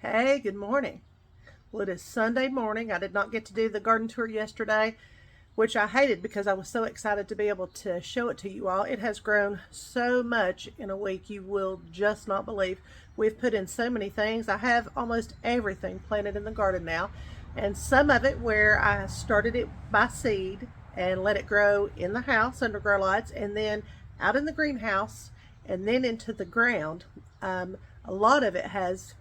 Hey, good morning. Well, it is Sunday morning. I did not get to do the garden tour yesterday, which I hated because I was so excited to be able to show it to you all. It has grown so much in a week, you will just not believe. We've put in so many things. I have almost everything planted in the garden now, and some of it where I started it by seed and let it grow in the house under grow lights, and then out in the greenhouse, and then into the ground. A lot of it has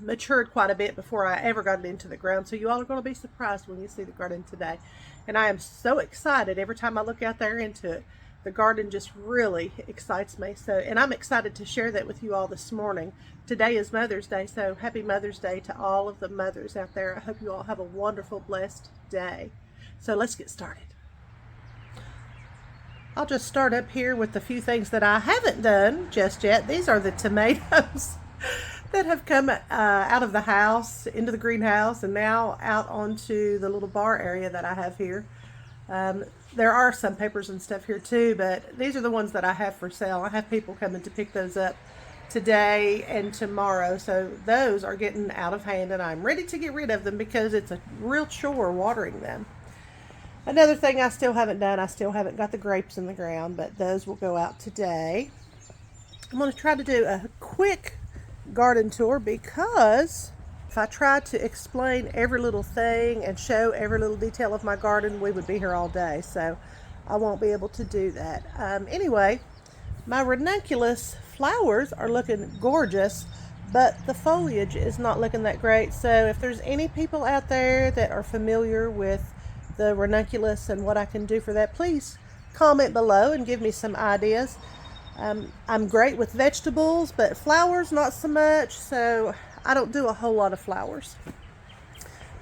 matured quite a bit before I ever got it into the ground. So you all are going to be surprised when you see the garden today. And I am so excited every time I look out there into it. The garden just really excites me. And I'm excited to share that with you all this morning. Today is Mother's Day, so happy Mother's Day to all of the mothers out there. I hope you all have a wonderful, blessed day. So let's get started. I'll just start up here with the few things that I haven't done just yet. These are the tomatoes that have come out of the house into the greenhouse and now out onto the little bar area that I have here. There are some papers and stuff here too, but these are the ones that I have for sale. I have people coming to pick those up today and tomorrow, so those are getting out of hand and I'm ready to get rid of them because it's a real chore watering them. Another thing I still haven't done, I still haven't got the grapes in the ground, but those will go out today. I'm going to try to do a quick garden tour because if I tried to explain every little thing and show every little detail of my garden, we would be here all day, so I won't be able to do that. Anyway, my ranunculus flowers are looking gorgeous, but the foliage is not looking that great. So if there's any people out there that are familiar with the ranunculus and what I can do for that, please comment below and give me some ideas. I'm great with vegetables, but flowers not so much, so I don't do a whole lot of flowers.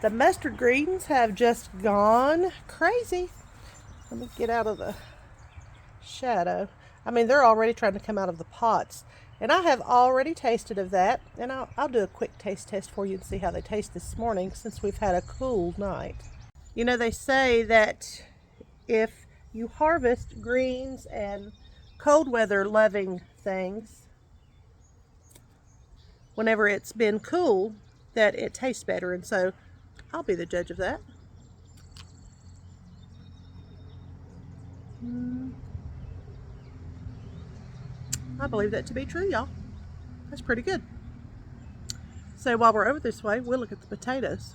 The mustard greens have just gone crazy. Let me get out of the shadow. I mean, they're already trying to come out of the pots, and I have already tasted of that, and I'll do a quick taste test for you and see how they taste this morning since we've had a cool night. You know, they say that if you harvest greens and cold weather loving things, whenever it's been cool, that it tastes better, and so I'll be the judge of that. I believe that to be true, y'all. That's pretty good. So while we're over this way, we'll look at the potatoes.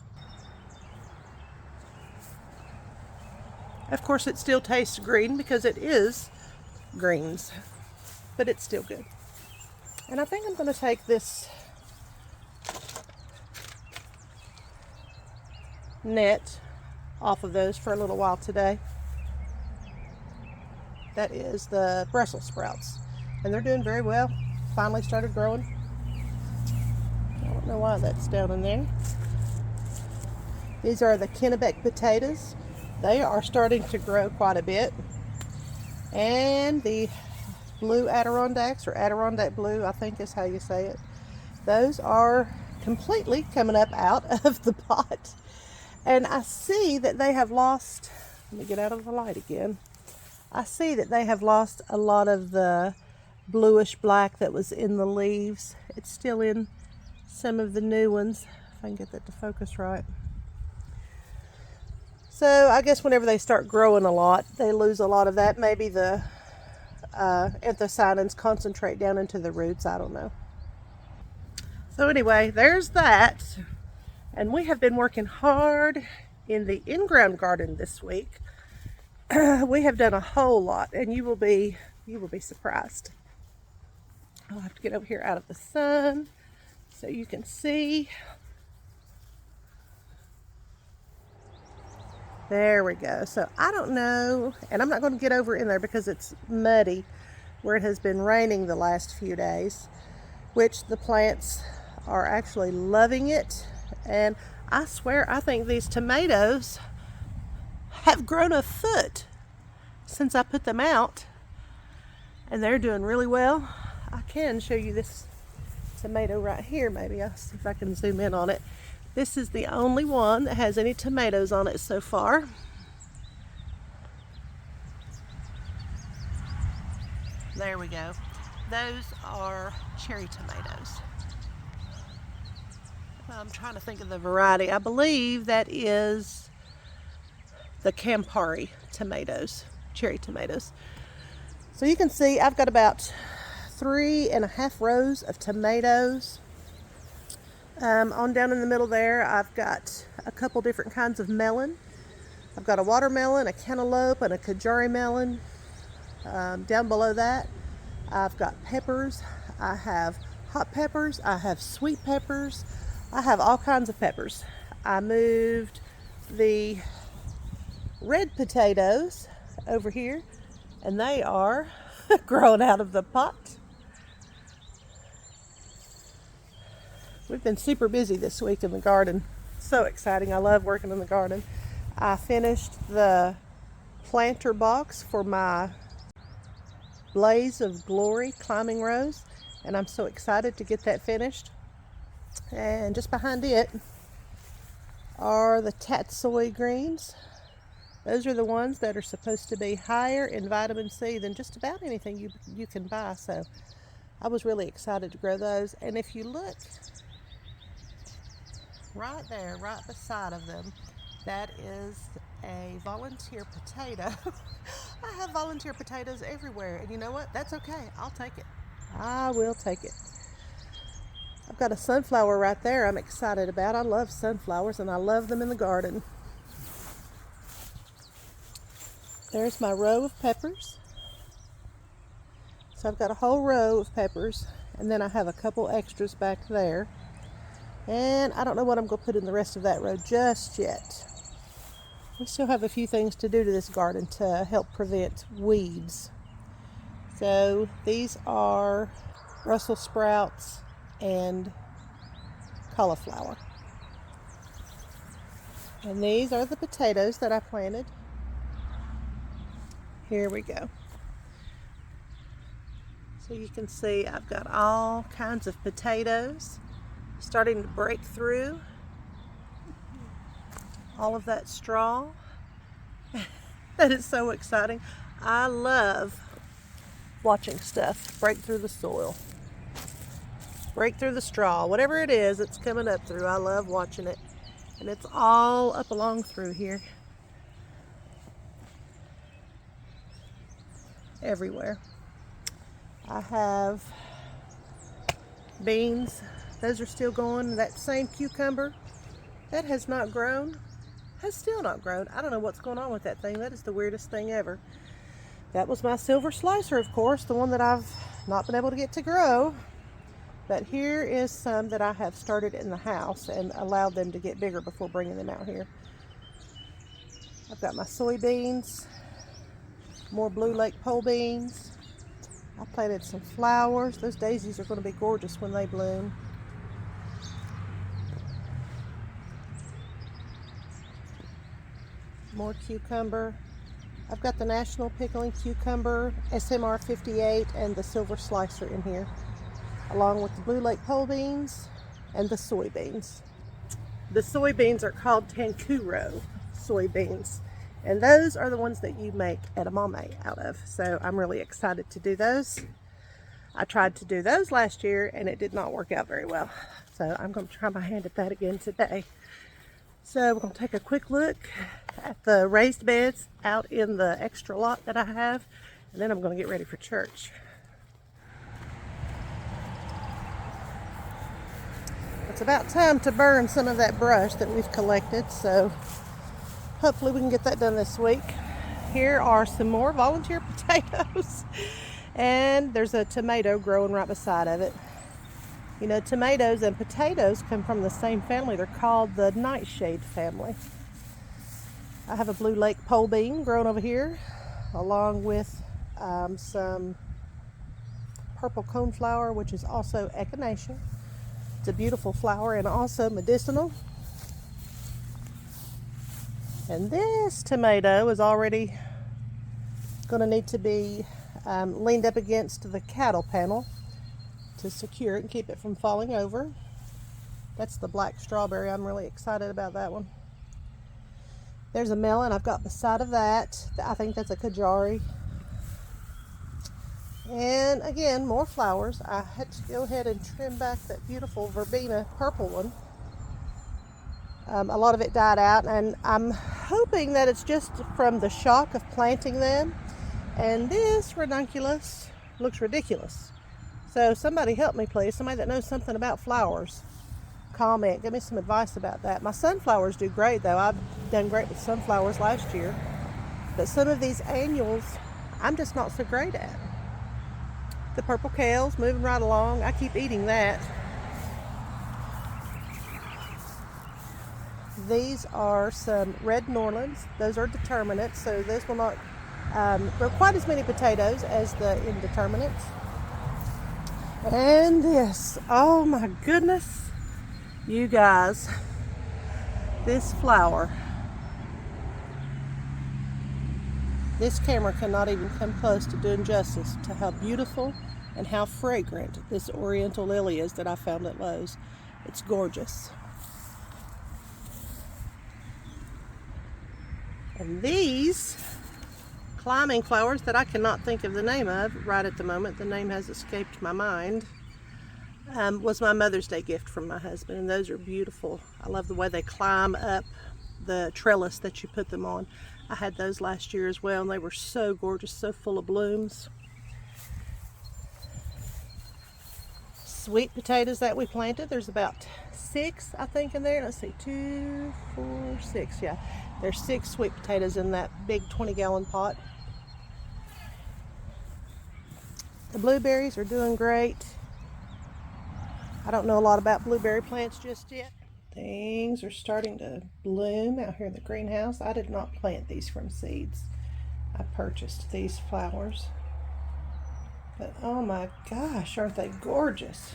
Of course, it still tastes green because it is greens, but it's still good. And I think I'm going to take this net off of those for a little while today. That is the Brussels sprouts, and they're doing very well. Finally started growing. I don't know why that's down in there. These are the Kennebec potatoes. They are starting to grow quite a bit. And the blue Adirondacks, or Adirondack blue, I think is how you say it. Those are completely coming up out of the pot. And I see that they have lost, let me get out of the light again. I see that they have lost a lot of the bluish black that was in the leaves. It's still in some of the new ones, if I can get that to focus right. So I guess whenever they start growing a lot, they lose a lot of that. Maybe the anthocyanins concentrate down into the roots. I don't know. So anyway, there's that. And we have been working hard in the in-ground garden this week. We have done a whole lot, and you will be surprised. I'll have to get over here out of the sun so you can see. There we go. So I don't know, and I'm not going to get over in there because it's muddy where it has been raining the last few days, which the plants are actually loving it. And I swear, I think these tomatoes have grown a foot since I put them out, and they're doing really well. I can show you this tomato right here. Maybe I'll see if I can zoom in on it. This is the only one that has any tomatoes on it so far. There we go. Those are cherry tomatoes. I'm trying to think of the variety. I believe that is the Campari tomatoes, cherry tomatoes. So you can see I've got about 3.5 rows of tomatoes. On down in the middle there, I've got a couple different kinds of melon. I've got a watermelon, a cantaloupe, and a Kajari melon. Down below that, I've got peppers. I have hot peppers. I have sweet peppers. I have all kinds of peppers. I moved the red potatoes over here, and they are growing out of the pot. We've been super busy this week in the garden. So exciting. I love working in the garden. I finished the planter box for my Blaze of Glory climbing rose, and I'm so excited to get that finished. And just behind it are the Tatsoy Greens. Those are the ones that are supposed to be higher in vitamin C than just about anything you can buy. So I was really excited to grow those. And if you look right there, right beside of them, that is a volunteer potato. I have volunteer potatoes everywhere, and you know what? That's okay. I'll take it. I will take it. I've got a sunflower right there I'm excited about. I love sunflowers, and I love them in the garden. There's my row of peppers. So I've got a whole row of peppers, and then I have a couple extras back there. And I don't know what I'm going to put in the rest of that row just yet. We still have a few things to do to this garden to help prevent weeds. So these are Brussels sprouts and cauliflower. And these are the potatoes that I planted. Here we go. So you can see I've got all kinds of potatoes starting to break through all of that straw. That is so exciting. I love watching stuff break through the soil, break through the straw, whatever it is it's coming up through. I love watching it, and it's all up along through here, everywhere. I have beans. Those are still going. That same cucumber that has not grown, has still not grown. I don't know what's going on with that thing. That is the weirdest thing ever. That was my silver slicer, of course, the one that I've not been able to get to grow. But here is some that I have started in the house and allowed them to get bigger before bringing them out here. I've got my soybeans, more Blue Lake pole beans. I planted some flowers. Those daisies are going to be gorgeous when they bloom. More cucumber. I've got the National Pickling Cucumber, SMR 58, and the Silver Slicer in here, along with the Blue Lake pole beans and the soybeans. The soybeans are called Tankuro soybeans, and those are the ones that you make edamame out of. So I'm really excited to do those. I tried to do those last year and it did not work out very well. So I'm going to try my hand at that again today. So we're going to take a quick look at the raised beds out in the extra lot that I have, and then I'm going to get ready for church. It's about time to burn some of that brush that we've collected, so hopefully we can get that done this week. Here are some more volunteer potatoes, and there's a tomato growing right beside of it. You know, tomatoes and potatoes come from the same family. They're called the nightshade family. I have a Blue Lake pole bean growing over here, along with some purple coneflower, which is also echinacea. It's a beautiful flower and also medicinal. And this tomato is already going to need to be leaned up against the cattle panel to secure it and keep it from falling over. That's the black strawberry. I'm really excited about that one. There's a melon I've got beside of that. I think that's a Kajari. And again, more flowers. I had to go ahead and trim back that beautiful verbena purple one A lot of it died out, and I'm hoping that it's just from the shock of planting them. And this ranunculus looks ridiculous. So somebody help me, please. Somebody that knows something about flowers. Comment. Give me some advice about that. My sunflowers do great, though. I've done great with sunflowers last year. But some of these annuals, I'm just not so great at. The purple kale's moving right along. I keep eating that. These are some red Norlands. Those are determinants, so those will not grow quite as many potatoes as the indeterminates. And this, oh my goodness, you guys, this flower, this camera cannot even come close to doing justice to how beautiful and how fragrant this Oriental Lily is that I found at Lowe's. It's gorgeous. And these climbing flowers that I cannot think of the name of right at the moment, the name has escaped my mind, was my Mother's Day gift from my husband, and those are beautiful. I love the way they climb up the trellis that you put them on. I had those last year as well, and they were so gorgeous, so full of blooms. Sweet potatoes that we planted, there's about 6 I think in there. Let's see, 2, 4, 6, yeah. There's 6 sweet potatoes in that big 20-gallon pot. The blueberries are doing great. I don't know a lot about blueberry plants just yet. Things are starting to bloom out here in the greenhouse. I did not plant these from seeds. I purchased these flowers. But oh my gosh, aren't they gorgeous?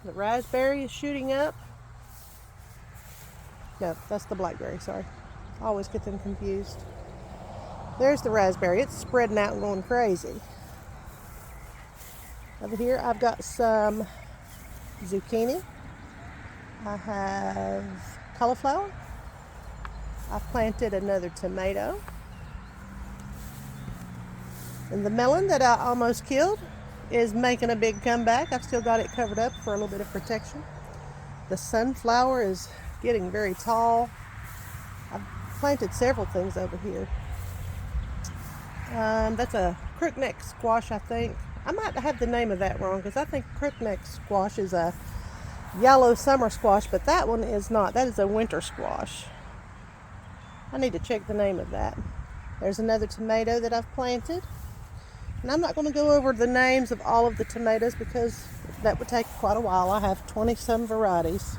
The raspberry is shooting up. No, that's the blackberry, sorry. I always get them confused. There's the raspberry. It's spreading out and going crazy. Over here I've got some zucchini. I have cauliflower. I've planted another tomato. And the melon that I almost killed is making a big comeback. I've still got it covered up for a little bit of protection. The sunflower is getting very tall. I've planted several things over here. That's a Crookneck Squash, I think. I might have the name of that wrong, because I think Crookneck Squash is a yellow summer squash, but that one is not. That is a winter squash. I need to check the name of that. There's another tomato that I've planted. And I'm not going to go over the names of all of the tomatoes because that would take quite a while. I have 20-some varieties.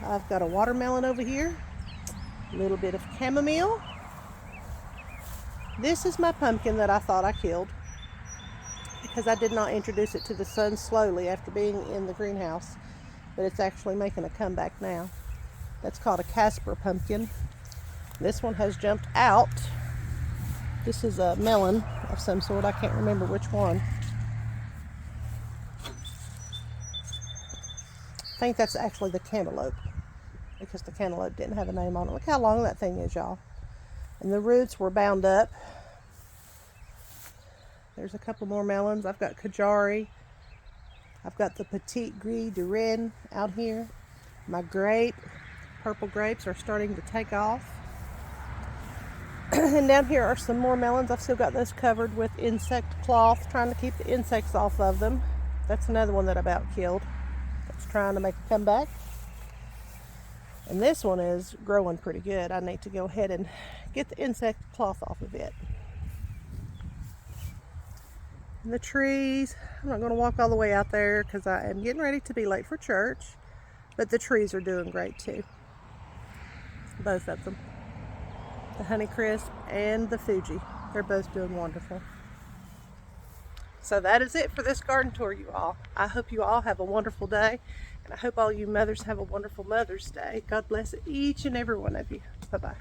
I've got a watermelon over here. A little bit of chamomile. This is my pumpkin that I thought I killed because I did not introduce it to the sun slowly after being in the greenhouse. But it's actually making a comeback now. That's called a Casper pumpkin. This one has jumped out. This is a melon of some sort. I can't remember which one. I think that's actually the cantaloupe, because the cantaloupe didn't have a name on it. Look how long that thing is, y'all. And the roots were bound up. There's a couple more melons. I've got Kajari. I've got the Petite Gris de Rennes out here. My purple grapes are starting to take off. And down here are some more melons. I've still got those covered with insect cloth, trying to keep the insects off of them. That's another one that I about killed. It's trying to make a comeback. And this one is growing pretty good. I need to go ahead and get the insect cloth off of it. And the trees, I'm not going to walk all the way out there because I am getting ready to be late for church. But the trees are doing great too. Both of them. The Honeycrisp and the Fuji. They're both doing wonderful. So that is it for this garden tour, you all. I hope you all have a wonderful day. And I hope all you mothers have a wonderful Mother's Day. God bless each and every one of you. Bye-bye.